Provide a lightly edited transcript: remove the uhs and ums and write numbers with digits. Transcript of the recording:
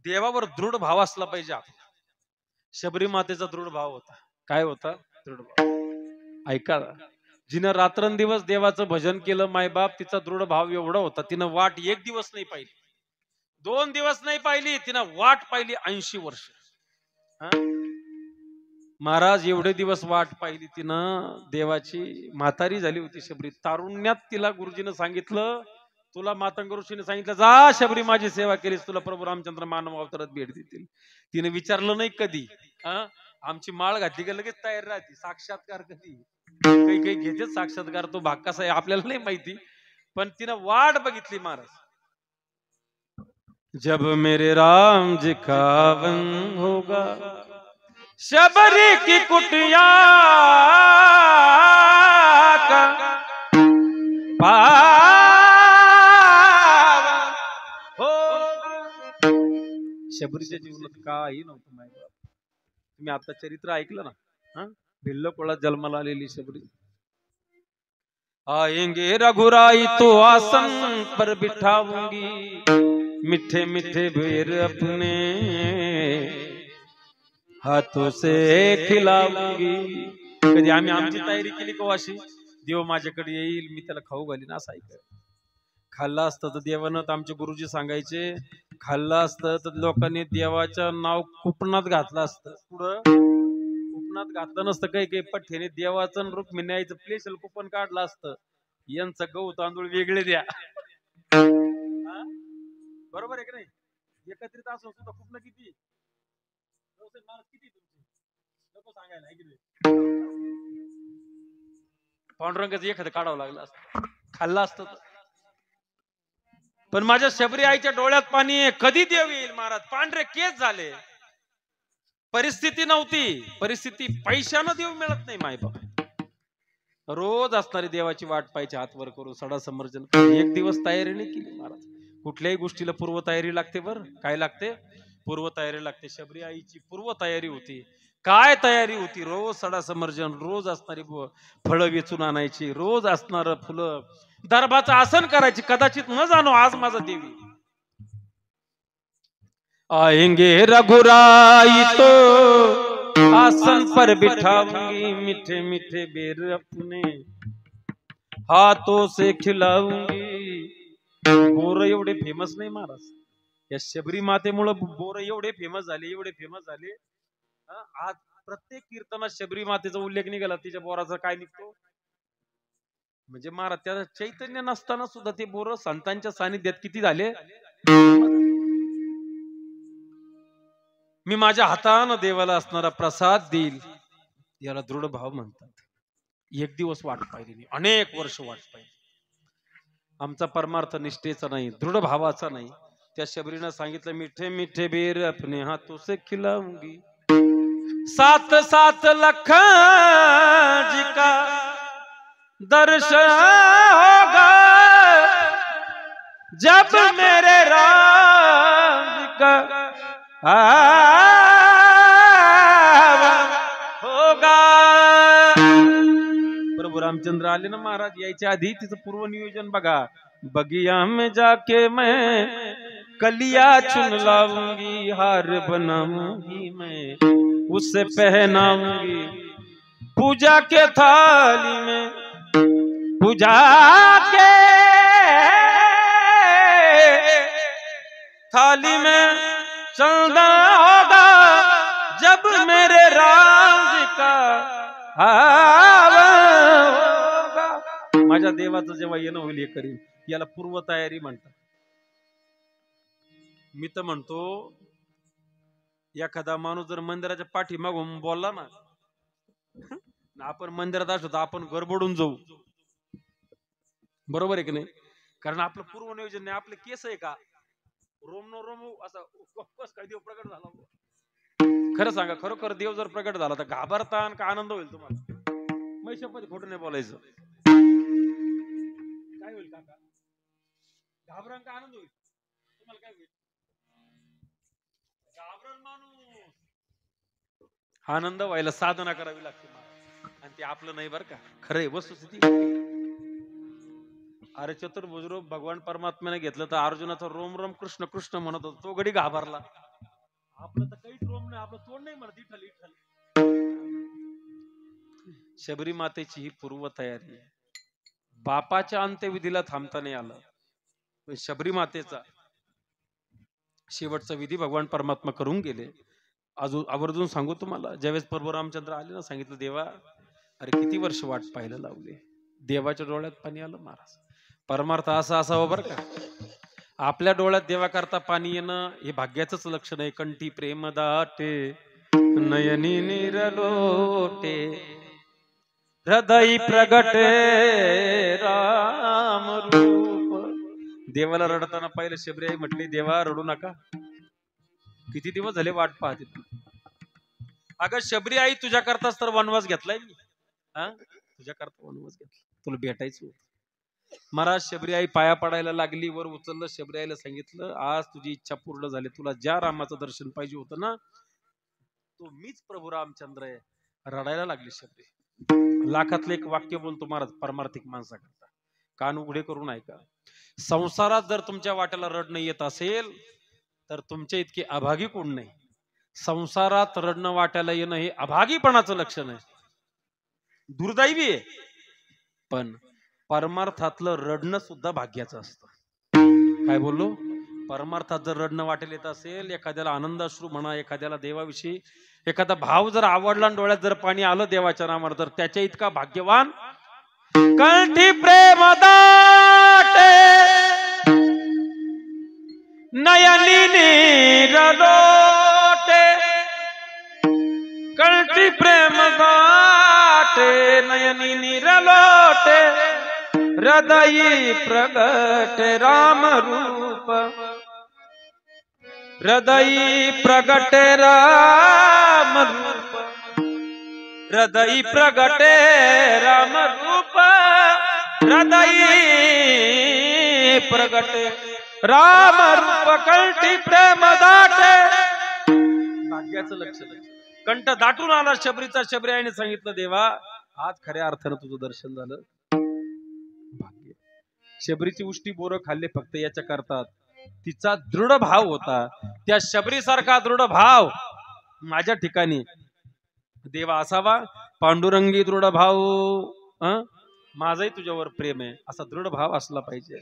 देवावर दृढ भाव असला पाहिजे आपला. शबरी मातेचा दृढ भाव होता. काय होता? दृढ भाव. ऐका, जिनं रात्रंदिवस देवाचं भजन केलं मायबाप, तिचा दृढ भाव एवढा होता, तिनं वाट एक दिवस नाही पाहिली, 2 दिवस नाही पाहिली, तिनं वाट पाहिली 80 वर्ष. महाराज एवढे दिवस वाट पाहिली तिनं, देवाची म्हातारी झाली होती शबरी. तारुण्यात तिला गुरुजीनं सांगितलं, तुला मातंग ऋषीने सांगितलं, जा शबरी माझी सेवा केलीस, तुला प्रभू रामचंद्र मानव अवतारात भेट देतील. तिने विचारलं नाही कधी. आमची माळ घातली की लगेच तयार राहते. साक्षात्कार कधी? काही काही घेते साक्षात्कार, तो भाग कसा आहे आपल्याला नाही माहिती, पण तिनं वाट बघितली महाराज. जब मेरे राम जी का वन होगा, शबरी की कुटिया का हो. शबरीच्या जीवनात काही नव्हतं माहिती. तुम्ही आता चरित्र ऐकलं ना, भिल्ल कोळात जन्माला आलेली शबरी. आएंगे रघुराई तो आसन पर बिठाऊंगी, मिठे मिठे बेर अपने हाथों से खिलाऊंगी. कधी आम्ही आमची तयारी केली का अशी, देव माझ्याकडे येईल, मी त्याला खाऊ घालीन असं ऐक. खाल्लं असतं तर देवानं, तर आमचे गुरुजी सांगायचे, खाल्लं असतं तर लोकांनी देवाचं नाव कुपनात घातलं असतं. पुढं कुपनात घातलं नसतं. काही काही पठ्ठ्याने देवाचं रुक्मिणीचं स्पेशल कुपन काढलं असतं, यांचं गहू तांदूळ वेगळे द्या. बरोबर आहे की नाही? एकत्रित असून सुद्धा कुपन किती पांडुरंगाचं एखादं काढावं लागलं असतं, खाल्लं असतं. पण माझ्या शबरी आईच्या डोळ्यात पाणी आहे. कधी देव येईल महाराज? पांढरे केस झाले. परिस्थिती नव्हती, परिस्थिती पैशानं देव मिळत नाही मायबाप. रोज असणारी देवाची वाट पाहिजे, हात वर करून सडा समर्जन. एक दिवस तयारी नाही केली महाराज. कुठल्याही गोष्टीला पूर्व तयारी लागते. बरं काय लागते? पूर्व तयारी लागते. शबरी आईची पूर्व तयारी होती. काय तयारी होती? रोज सडा समर्जन, रोज असणारी फळं वेचून आणायची, रोज असणार फुलं, दरबाचं आसन करायची. कदाचित न जाणो आज माझा देवी आएंगे रघुराई तो आसन पर बिठाऊंगी, मीठे मीठे बेर अपने हाथों से खिलाऊंगी. बोर एवढे फेमस नाही महाराज, या शबरी मातेमुळे बोर एवढे फेमस झाले, एवढे फेमस झाले. आज प्रत्येक कीर्तनात शबरी मातेचा उल्लेख निघाला, तिच्या बोराचा काय निघतो म्हणजे महाराज, त्याला चैतन्य नसताना सुद्धा ते बोर संतांच्या सानिध्यात किती झाले. मी माझ्या हातानं देवाला असणारा प्रसाद देईल, याला दृढ भाव म्हणतात. एक दिवस वाट पाहिली नाही, अनेक वर्ष वाट पाहिली. आमचा परमार्थ निष्ठेचा नाही, दृढ भावाचा नाही. त्या शबरीनं सांगितलं, मिठे मिठे बेर अपने हाथों से खिलाऊंगी. 7 लाख जी का दर्शन होगा, जब मेरे राम का होगा. प्रभू रामचंद्र आले ना महाराज, यायच्या आधी तिचं पूर्व नियोजन बघा. बगिया में जाके मैं कलिया चुन लाऊंगी, हार बनाऊंगी मैं उससे पहनाऊंगी, पूजा के थाली में पूजा के थाली में चंदा होगा, जब मेरे राम जी का होगा. माझ्या देवाचं जेव्हा येणं होईल हे करीन. याला पूर्व तयारी म्हणतात. मी तर म्हणतो, एखादा माणूस जर मंदिराच्या पाठीमागून बोलला ना, आपण मंदिरात असतो तर आपण गडबडून जाऊ. बरोबर आहे की नाही? कारण आपलं पूर्व नियोजन नाही. आपले केस आहे का रोम नो रोम असा काय देव प्रगट झाला? खरं सांगा, खरोखर देव जर प्रगट झाला तर घाबरता का आनंद होईल तुम्हाला? मैशपती खोटं नाही बोलायचं. काय होईल काका? घाबरण का आनंद होईल? तुम्हाला काय होईल? घाबरण माणूस. आनंद व्हायला साधना करावी लागते आणि ते आपलं नाही बरं का. खरंय वस्तुस्थिती. अरे चतुर्भुज रूप भगवान परमात्म्याने घेतलं तर अर्जुनाचा रोम रोम कृष्ण कृष्ण म्हणत होता, तो घडी घाबरला. आपलं तर काही रोम नाही, आपलं तोंड नाही म्हणत इठल इठल. शबरी मातेची ही पूर्व तयारी आहे. बापाच्या अंत्यविधीला थांबता नाही आलं, पण शबरी मातेचा शेवटचा विधी भगवान परमात्मा करून गेले. अजून आवर्जून सांगू तुम्हाला, ज्यावेळेस प्रभू रामचंद्र आले ना, सांगितलं देवा अरे किती वर्ष वाट पाहायला लावली. देवाच्या डोळ्यात पाणी आलं महाराज. परमार्थ असा असावं बरं का. आपल्या डोळ्यात देवा करता पाणी येणं हे भाग्याचंच लक्षण आहे. कंठी प्रेम दाटे नयनी निरलोटे हृदय प्रगटे राम रूप. देवाला रडताना पाहिलं शबरी आई म्हटली देवा रडू नका, किती दिवस झाले वाट पाहते. अगं शबरी आई तुझ्या करताच तर वनवास घेतलाय मी. तुझ्या करता वनवास घेतला, तुला भेटायचं होतं. महाराज शबरी आई पाया पडायला लागली, वर उचललं. शबरी आईला सांगितलं आज तुझी इच्छा पूर्ण झाली. तुला ज्या रामाचं दर्शन पाहिजे होतं ना, तो मीच प्रभू रामचंद्र आहे. रडायला लागली शबरी. लाखातलं एक वाक्य बोलतो महाराज परमार्थिक माणसाकरता, कान उघडे करून ऐका. संसारात जर तुमच्या वाट्याला रडणं येत असेल तर तुमच्या इतके अभागी कोण नाही. संसारात रडणं वाट्याला येणं हे अभागीपणाचं लक्षण आहे, दुर्दैवी आहे. पण परमार्थातलं रडणं सुद्धा भाग्याचं असतं. काय बोललो? परमार्थात जर रडणं वाटेल येत असेल, एखाद्याला आनंदाश्रू म्हणा, एखाद्याला देवाविषयी एखादा भाव जर आवडला आणि डोळ्यात जर पाणी आलं देवाच्या नामावर, तर त्याच्या इतका भाग्यवान. कंठी प्रेम दाटे नयनी निरलोटे कंठी प्रेम दाटे नयनी निरलोटे हृदय प्रगट राम रूप हृदय प्रगट राम रूप हृदय प्रगट राम रूप हृदय प्रगट राम रूप कंठी प्रेम दाटे. भाग्याचं लक्षण. कंठ दाटून आला शबरीचा. शबरी आईने सांगितलं देवा आज खऱ्या अर्थानं तुझं दर्शन झालं. भाग्य. शबरीची उष्टी बोरं खाल्ले फक्त याच्या करतात. तिचा दृढ भाव होता. त्या शबरी सारखा दृढ भाव माझ्या ठिकाणी देवा असावा. पांडुरंगी दृढ भाव, माझाही तुझ्यावर प्रेम आहे, असा दृढ भाव असला पाहिजे.